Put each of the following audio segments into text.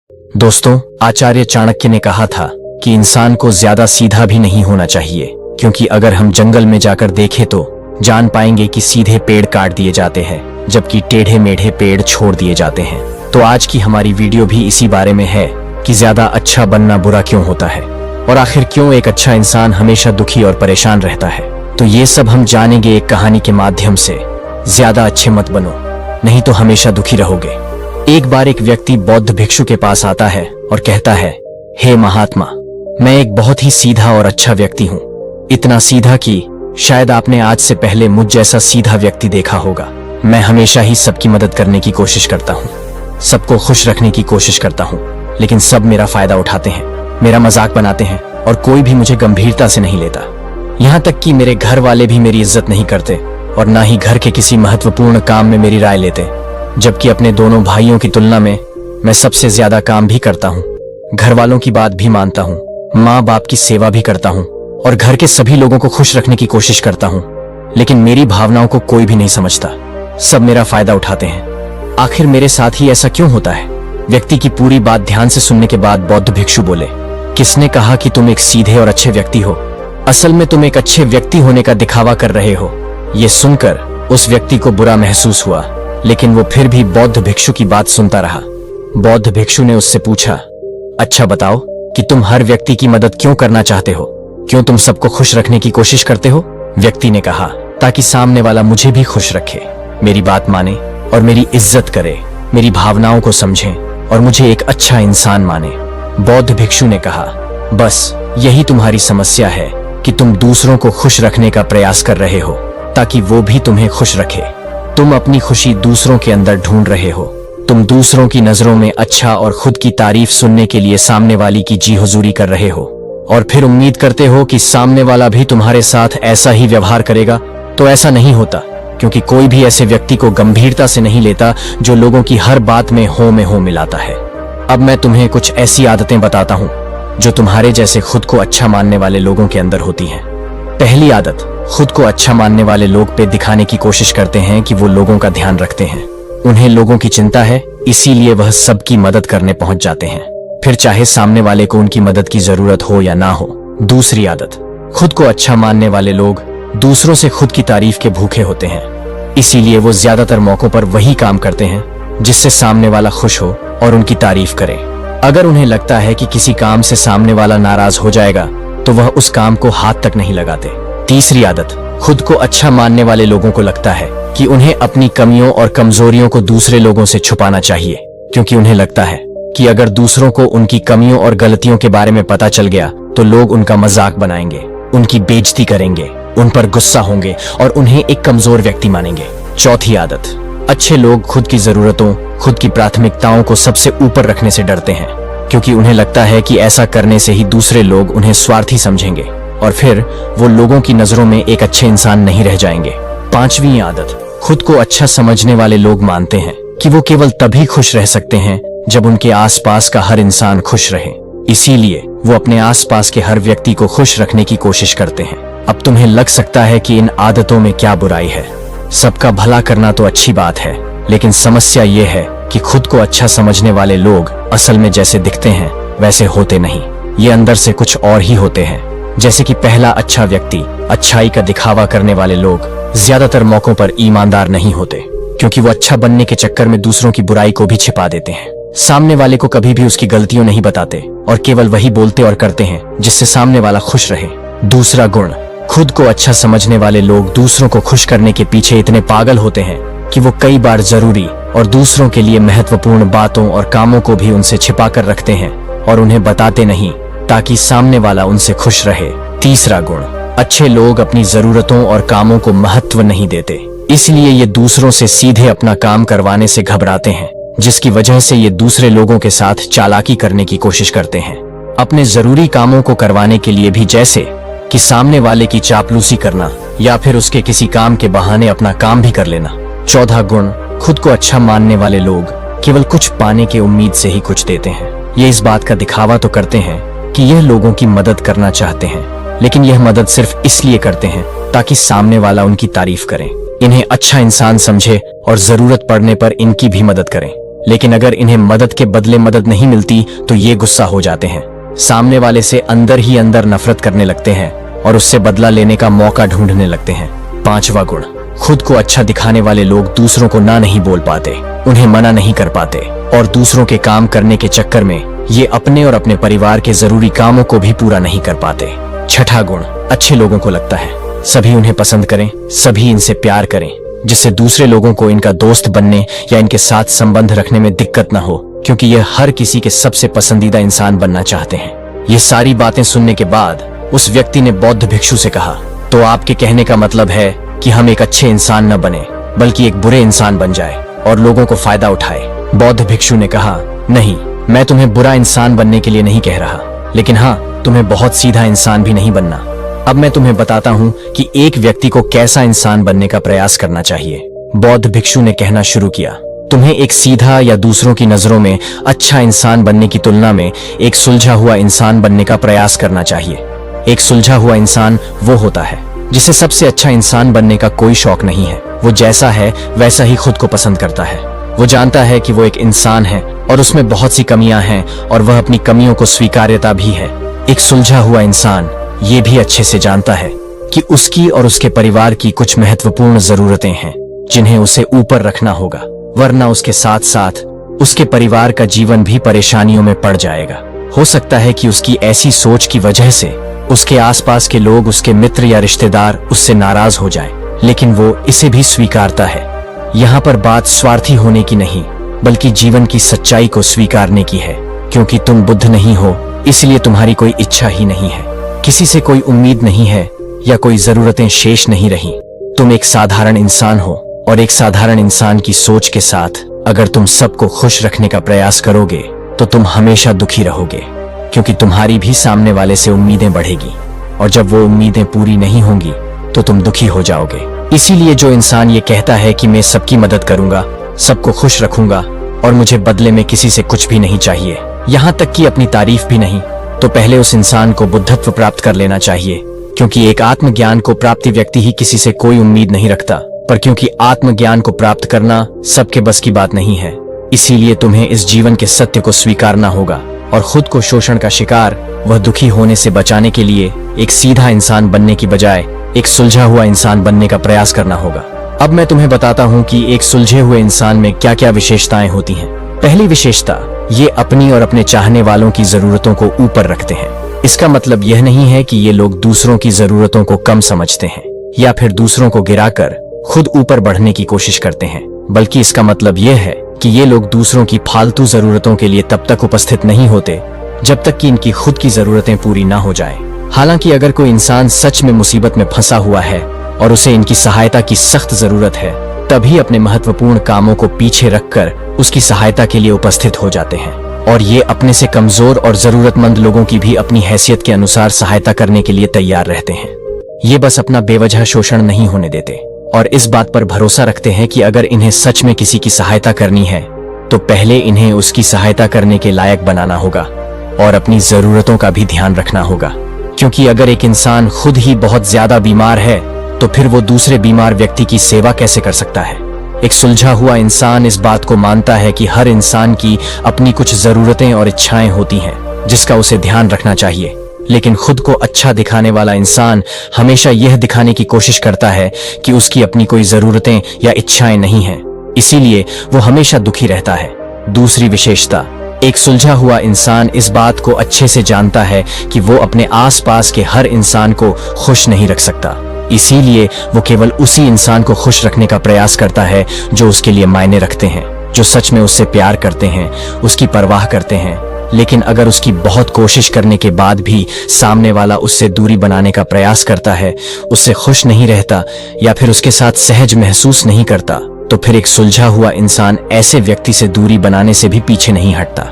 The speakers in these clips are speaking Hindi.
दोस्तों, आचार्य चाणक्य ने कहा था कि इंसान को ज्यादा सीधा भी नहीं होना चाहिए, क्योंकि अगर हम जंगल में जाकर देखें तो जान पाएंगे कि सीधे पेड़ काट दिए जाते हैं जबकि टेढ़े मेढ़े पेड़ छोड़ दिए जाते हैं। तो आज की हमारी वीडियो भी इसी बारे में है कि ज्यादा अच्छा बनना बुरा क्यों होता है और आखिर क्यों एक अच्छा इंसान हमेशा दुखी और परेशान रहता है। तो ये सब हम जानेंगे एक कहानी के माध्यम से। ज्यादा अच्छे मत बनो, नहीं तो हमेशा दुखी रहोगे। एक बार एक व्यक्ति बौद्ध भिक्षु के पास आता है और कहता है, हे महात्मा, मैं एक बहुत ही सीधा और अच्छा व्यक्ति हूँ। इतना सीधा कि शायद आपने आज से पहले मुझ जैसा सीधा व्यक्ति देखा होगा। मैं हमेशा ही सबकी मदद करने की कोशिश करता हूँ, सबको खुश रखने की कोशिश करता हूँ, लेकिन सब मेरा फायदा उठाते हैं, मेरा मजाक बनाते हैं और कोई भी मुझे गंभीरता से नहीं लेता। यहाँ तक कि मेरे घर वाले भी मेरी इज्जत नहीं करते और ना ही घर के किसी महत्वपूर्ण काम में मेरी राय लेते, जबकि अपने दोनों भाइयों की तुलना में मैं सबसे ज्यादा काम भी करता हूँ, घर वालों की बात भी मानता हूँ, माँ बाप की सेवा भी करता हूँ और घर के सभी लोगों को खुश रखने की कोशिश करता हूँ, लेकिन मेरी भावनाओं को कोई भी नहीं समझता। सब मेरा फायदा उठाते हैं। आखिर मेरे साथ ही ऐसा क्यों होता है? व्यक्ति की पूरी बात ध्यान से सुनने के बाद बौद्ध भिक्षु बोले, किसने कहा कि तुम एक सीधे और अच्छे व्यक्ति हो? असल में तुम एक अच्छे व्यक्ति होने का दिखावा कर रहे हो। ये सुनकर उस व्यक्ति को बुरा महसूस हुआ, लेकिन वो फिर भी बौद्ध भिक्षु की बात सुनता रहा। बौद्ध भिक्षु ने उससे पूछा, अच्छा बताओ कि तुम हर व्यक्ति की मदद क्यों करना चाहते हो? क्यों तुम सबको खुश रखने की कोशिश करते हो? व्यक्ति ने कहा, ताकि सामने वाला मुझे भी खुश रखे, मेरी बात माने और मेरी इज्जत करे, मेरी भावनाओं को समझे और मुझे एक अच्छा इंसान माने। बौद्ध भिक्षु ने कहा, बस यही तुम्हारी समस्या है कि तुम दूसरों को खुश रखने का प्रयास कर रहे हो ताकि वो भी तुम्हें खुश रखे। तुम अपनी खुशी दूसरों के अंदर ढूंढ रहे हो। तुम दूसरों की नजरों में अच्छा और खुद की तारीफ सुनने के लिए सामने वाली की जी हुजूरी कर रहे हो और फिर उम्मीद करते हो कि सामने वाला भी तुम्हारे साथ ऐसा ही व्यवहार करेगा। तो ऐसा नहीं होता, क्योंकि कोई भी ऐसे व्यक्ति को गंभीरता से नहीं लेता जो लोगों की हर बात में हो मिलाता है। अब मैं तुम्हें कुछ ऐसी आदतें बताता हूँ जो तुम्हारे जैसे खुद को अच्छा मानने वाले लोगों के अंदर होती हैं। पहली आदत, खुद को अच्छा मानने वाले लोग पे दिखाने की कोशिश करते हैं कि वो लोगों का ध्यान रखते हैं। उन्हें लोगों की चिंता है, इसीलिए वह सबकी मदद करने पहुंच जाते हैं, फिर चाहे सामने वाले को उनकी मदद की जरूरत हो या ना हो। दूसरी आदत, खुद को अच्छा मानने वाले लोग दूसरों से खुद की तारीफ के भूखे होते हैं, इसीलिए वो ज्यादातर मौकों पर वही काम करते हैं जिससे सामने वाला खुश हो और उनकी तारीफ करे। अगर उन्हें लगता है कि किसी काम से सामने वाला नाराज हो जाएगा तो वह उस काम को हाथ तक नहीं लगाते। तीसरी आदत, खुद को अच्छा मानने वाले लोगों को लगता है कि उन्हें अपनी कमियों और कमजोरियों को दूसरे लोगों से छुपाना चाहिए, क्योंकि उन्हें लगता है कि अगर दूसरों को उनकी कमियों और गलतियों के बारे में पता चल गया तो लोग उनका मजाक बनाएंगे, उनकी बेइज्जती करेंगे, उन पर गुस्सा होंगे और उन्हें एक कमजोर व्यक्ति मानेंगे। चौथी आदत, अच्छे लोग खुद की जरूरतों, खुद की प्राथमिकताओं को सबसे ऊपर रखने से डरते हैं, क्योंकि उन्हें लगता है कि ऐसा करने से ही दूसरे लोग उन्हें स्वार्थी समझेंगे और फिर वो लोगों की नजरों में एक अच्छे इंसान नहीं रह जाएंगे। पांचवी आदत, खुद को अच्छा समझने वाले लोग मानते हैं कि वो केवल तभी खुश रह सकते हैं जब उनके आसपास का हर इंसान खुश रहे, इसीलिए वो अपने आसपास के हर व्यक्ति को खुश रखने की कोशिश करते हैं। अब तुम्हें लग सकता है कि इन आदतों में क्या बुराई है? सबका भला करना तो अच्छी बात है, लेकिन समस्या ये है कि खुद को अच्छा समझने वाले लोग असल में जैसे दिखते हैं वैसे होते नहीं। ये अंदर से कुछ और ही होते हैं। जैसे कि पहला अच्छा व्यक्ति, अच्छाई का दिखावा करने वाले लोग ज्यादातर मौकों पर ईमानदार नहीं होते, क्योंकि वो अच्छा बनने के चक्कर में दूसरों की बुराई को भी छिपा देते हैं। सामने वाले को कभी भी उसकी गलतियां नहीं बताते और केवल वही बोलते और करते हैं जिससे सामने वाला खुश रहे। दूसरा गुण, खुद को अच्छा समझने वाले लोग दूसरों को खुश करने के पीछे इतने पागल होते हैं कि वो कई बार जरूरी और दूसरों के लिए महत्वपूर्ण बातों और कामों को भी उनसे छिपा कर रखते हैं और उन्हें बताते नहीं, ताकि सामने वाला उनसे खुश रहे। तीसरा गुण, अच्छे लोग अपनी जरूरतों और कामों को महत्व नहीं देते, इसलिए ये दूसरों से सीधे अपना काम करवाने से घबराते हैं, जिसकी वजह से ये दूसरे लोगों के साथ चालाकी करने की कोशिश करते हैं, अपने जरूरी कामों को करवाने के लिए भी, जैसे कि सामने वाले की चापलूसी करना या फिर उसके किसी काम के बहाने अपना काम भी कर लेना। चौथा गुण, खुद को अच्छा मानने वाले लोग केवल कुछ पाने के उम्मीद से ही कुछ देते हैं। ये इस बात का दिखावा तो करते हैं कि यह लोगों की मदद करना चाहते हैं, लेकिन यह मदद सिर्फ इसलिए करते हैं ताकि सामने वाला उनकी तारीफ करे, इन्हें अच्छा इंसान समझे और जरूरत पड़ने पर इनकी भी मदद करें। लेकिन अगर इन्हें मदद के बदले मदद नहीं मिलती तो ये गुस्सा हो जाते हैं, सामने वाले से अंदर ही अंदर नफरत करने लगते हैं और उससे बदला लेने का मौका ढूंढने लगते हैं। 5वां गुण, खुद को अच्छा दिखाने वाले लोग दूसरों को ना नहीं बोल पाते, उन्हें मना नहीं कर पाते और दूसरों के काम करने के चक्कर में ये अपने और अपने परिवार के जरूरी कामों को भी पूरा नहीं कर पाते। 6वां गुण, अच्छे लोगों को लगता है सभी उन्हें पसंद करें, सभी इनसे प्यार करें, जिससे दूसरे लोगों को इनका दोस्त बनने या इनके साथ संबंध रखने में दिक्कत ना हो, क्योंकि ये हर किसी के सबसे पसंदीदा इंसान बनना चाहते हैं। ये सारी बातें सुनने के बाद उस व्यक्ति ने बौद्ध भिक्षु से कहा, तो आपके कहने का मतलब है कि हम एक अच्छे इंसान न बने बल्कि एक बुरे इंसान बन जाए और लोगों को फायदा उठाए। बौद्ध भिक्षु ने कहा, नहीं, मैं तुम्हें बुरा इंसान बनने के लिए नहीं कह रहा, लेकिन हाँ, तुम्हें बहुत सीधा इंसान भी नहीं बनना। अब मैं तुम्हें बताता हूँ कि एक व्यक्ति को कैसा इंसान बनने का प्रयास करना चाहिए। बौद्ध भिक्षु ने कहना शुरू किया, तुम्हें एक सीधा या दूसरों की नजरों में अच्छा इंसान बनने की तुलना में एक सुलझा हुआ इंसान बनने का प्रयास करना चाहिए। एक सुलझा हुआ इंसान वो होता है जिसे सबसे अच्छा इंसान बनने का कोई शौक नहीं है। वो जैसा है वैसा ही खुद को पसंद करता है। वो जानता है कि वो एक इंसान है और उसमें बहुत सी कमियां हैं और वह अपनी कमियों को स्वीकार्यता भी है। एक सुलझा हुआ इंसान ये भी अच्छे से जानता है कि उसकी और उसके परिवार की कुछ महत्वपूर्ण जरूरतें हैं जिन्हें उसे ऊपर रखना होगा, वरना उसके साथ साथ उसके परिवार का जीवन भी परेशानियों में पड़ जाएगा। हो सकता है कि उसकी ऐसी सोच की वजह से उसके आसपास के लोग, उसके मित्र या रिश्तेदार उससे नाराज हो जाएं, लेकिन वो इसे भी स्वीकारता है। यहाँ पर बात स्वार्थी होने की नहीं बल्कि जीवन की सच्चाई को स्वीकारने की है, क्योंकि तुम बुद्ध नहीं हो इसलिए तुम्हारी कोई इच्छा ही नहीं है, किसी से कोई उम्मीद नहीं है या कोई जरूरतें शेष नहीं रही। तुम एक साधारण इंसान हो और एक साधारण इंसान की सोच के साथ अगर तुम सबको खुश रखने का प्रयास करोगे तो तुम हमेशा दुखी रहोगे, क्योंकि तुम्हारी भी सामने वाले से उम्मीदें बढ़ेगी और जब वो उम्मीदें पूरी नहीं होंगी तो तुम दुखी हो जाओगे। इसीलिए जो इंसान ये कहता है कि मैं सबकी मदद करूंगा, सबको खुश रखूंगा और मुझे बदले में किसी से कुछ भी नहीं चाहिए, यहाँ तक कि अपनी तारीफ भी नहीं, तो पहले उस इंसान को बुद्धत्व प्राप्त कर लेना चाहिए, क्योंकि एक आत्मज्ञान को प्राप्ति व्यक्ति ही किसी से कोई उम्मीद नहीं रखता। पर क्योंकि आत्मज्ञान को प्राप्त करना सबके बस की बात नहीं है, इसीलिए तुम्हें इस जीवन के सत्य को स्वीकारना होगा और खुद को शोषण का शिकार वह दुखी होने से बचाने के लिए एक सीधा इंसान बनने की बजाय एक सुलझा हुआ इंसान बनने का प्रयास करना होगा। अब मैं तुम्हें बताता हूँ कि एक सुलझे हुए इंसान में क्या क्या विशेषताएं होती हैं। पहली विशेषता, ये अपनी और अपने चाहने वालों की जरूरतों को ऊपर रखते हैं। इसका मतलब यह नहीं है कि ये लोग दूसरों की जरूरतों को कम समझते हैं या फिर दूसरों को गिराकर खुद ऊपर बढ़ने की कोशिश करते हैं, बल्कि इसका मतलब यह है कि ये लोग दूसरों की फालतू जरूरतों के लिए तब तक उपस्थित नहीं होते जब तक कि इनकी खुद की जरूरतें पूरी ना हो जाएं। हालांकि अगर कोई इंसान सच में मुसीबत में फंसा हुआ है और उसे इनकी सहायता की सख्त जरूरत है, तभी अपने महत्वपूर्ण कामों को पीछे रखकर उसकी सहायता के लिए उपस्थित हो जाते हैं और ये अपने से कमजोर और जरूरतमंद लोगों की भी अपनी हैसियत के अनुसार सहायता करने के लिए तैयार रहते हैं। ये बस अपना बेवजह शोषण नहीं होने देते और इस बात पर भरोसा रखते हैं कि अगर इन्हें सच में किसी की सहायता करनी है तो पहले इन्हें उसकी सहायता करने के लायक बनाना होगा और अपनी जरूरतों का भी ध्यान रखना होगा, क्योंकि अगर एक इंसान खुद ही बहुत ज्यादा बीमार है तो फिर वो दूसरे बीमार व्यक्ति की सेवा कैसे कर सकता है। एक सुलझा हुआ इंसान इस बात को मानता है कि हर इंसान की अपनी कुछ जरूरतें और इच्छाएं होती हैं जिसका उसे ध्यान रखना चाहिए, लेकिन खुद को अच्छा दिखाने वाला इंसान हमेशा यह दिखाने की कोशिश करता है कि उसकी अपनी कोई जरूरतें या इच्छाएं नहीं हैं, इसीलिए वो हमेशा दुखी रहता है। दूसरी विशेषता, एक सुलझा हुआ इंसान इस बात को अच्छे से जानता है कि वो अपने आसपास के हर इंसान को खुश नहीं रख सकता, इसीलिए वो केवल उसी इंसान को खुश रखने का प्रयास करता है जो उसके लिए मायने रखते हैं, जो सच में उससे प्यार करते हैं, उसकी परवाह करते हैं। लेकिन अगर उसकी बहुत कोशिश करने के बाद भी सामने वाला उससे दूरी बनाने का प्रयास करता है, उससे खुश नहीं रहता या फिर उसके साथ सहज महसूस नहीं करता, तो फिर एक सुलझा हुआ इंसान ऐसे व्यक्ति से दूरी बनाने से भी पीछे नहीं हटता,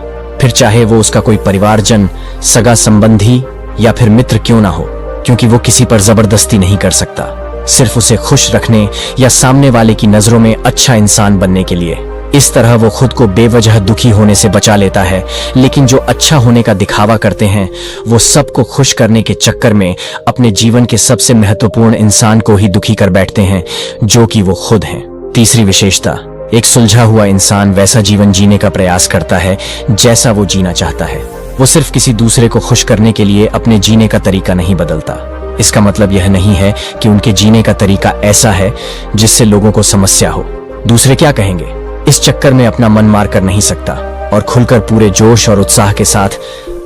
फिर चाहे वो उसका कोई परिवारजन, सगा संबंधी या फिर मित्र क्यों ना हो, क्योंकि वो किसी पर जबरदस्ती नहीं कर सकता, सिर्फ उसे खुश रखने या सामने वाले की नजरों में अच्छा इंसान बनने के लिए। इस तरह वो खुद को बेवजह दुखी होने से बचा लेता है। लेकिन जो अच्छा होने का दिखावा करते हैं वो सबको खुश करने के चक्कर में अपने जीवन के सबसे महत्वपूर्ण इंसान को ही दुखी कर बैठते हैं, जो कि वो खुद हैं। तीसरी विशेषता, एक सुलझा हुआ इंसान वैसा जीवन जीने का प्रयास करता है जैसा वो जीना चाहता है। वो सिर्फ किसी दूसरे को खुश करने के लिए अपने जीने का तरीका नहीं बदलता। इसका मतलब यह नहीं है कि उनके जीने का तरीका ऐसा है जिससे लोगों को समस्या हो। दूसरे क्या कहेंगे, इस चक्कर में अपना मन मार कर नहीं सकता और खुलकर पूरे जोश और उत्साह के साथ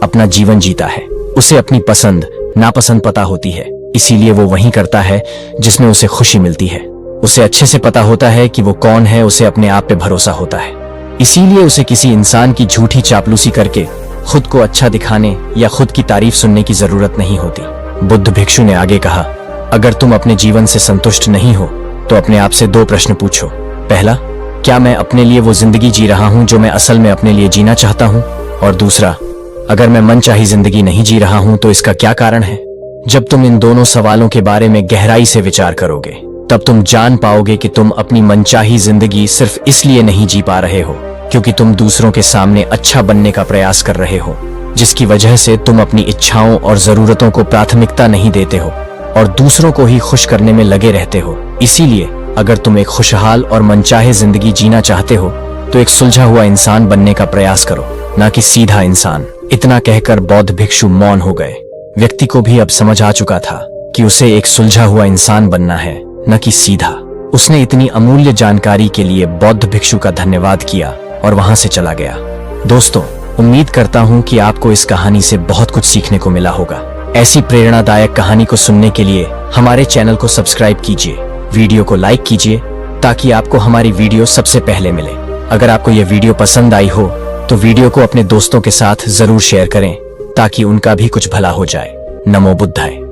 अपना जीवन जीता है। उसे अपनी पसंद नापसंद पता होती है, इसीलिए वो वही करता है जिसमें उसे खुशी मिलती है। उसे अच्छे से पता होता है कि वो कौन है, उसे अपने आप पे भरोसा होता है। इसीलिए उसे किसी इंसान की झूठी चापलूसी करके खुद को अच्छा दिखाने या खुद की तारीफ सुनने की जरूरत नहीं होती। बुद्ध भिक्षु ने आगे कहा, अगर तुम अपने जीवन से संतुष्ट नहीं हो तो अपने आप से 2 प्रश्न पूछो। पहला, क्या मैं अपने लिए वो जिंदगी जी रहा हूं जो मैं असल में अपने लिए जीना चाहता हूं? और दूसरा, अगर मैं मनचाही जिंदगी नहीं जी रहा हूं तो इसका क्या कारण है? जब तुम इन दोनों सवालों के बारे में गहराई से विचार करोगे तब तुम जान पाओगे कि तुम अपनी मनचाही जिंदगी सिर्फ इसलिए नहीं जी पा रहे हो क्योंकि तुम दूसरों के सामने अच्छा बनने का प्रयास कर रहे हो, जिसकी वजह से तुम अपनी इच्छाओं और जरूरतों को प्राथमिकता नहीं देते हो और दूसरों को ही खुश करने में लगे रहते हो। इसीलिए अगर तुम एक खुशहाल और मनचाहे जिंदगी जीना चाहते हो तो एक सुलझा हुआ इंसान बनने का प्रयास करो, ना कि सीधा इंसान। इतना कहकर बौद्ध भिक्षु मौन हो गए। व्यक्ति को भी अब समझ आ चुका था कि उसे एक सुलझा हुआ इंसान बनना है, न कि सीधा। उसने इतनी अमूल्य जानकारी के लिए बौद्ध भिक्षु का धन्यवाद किया और वहां से चला गया। दोस्तों, उम्मीद करता हूं कि आपको इस कहानी से बहुत कुछ सीखने को मिला होगा। ऐसी प्रेरणादायक कहानी को सुनने के लिए हमारे चैनल को सब्सक्राइब कीजिए, वीडियो को लाइक कीजिए ताकि आपको हमारी वीडियो सबसे पहले मिले। अगर आपको यह वीडियो पसंद आई हो तो वीडियो को अपने दोस्तों के साथ जरूर शेयर करें ताकि उनका भी कुछ भला हो जाए। नमो बुद्धाय।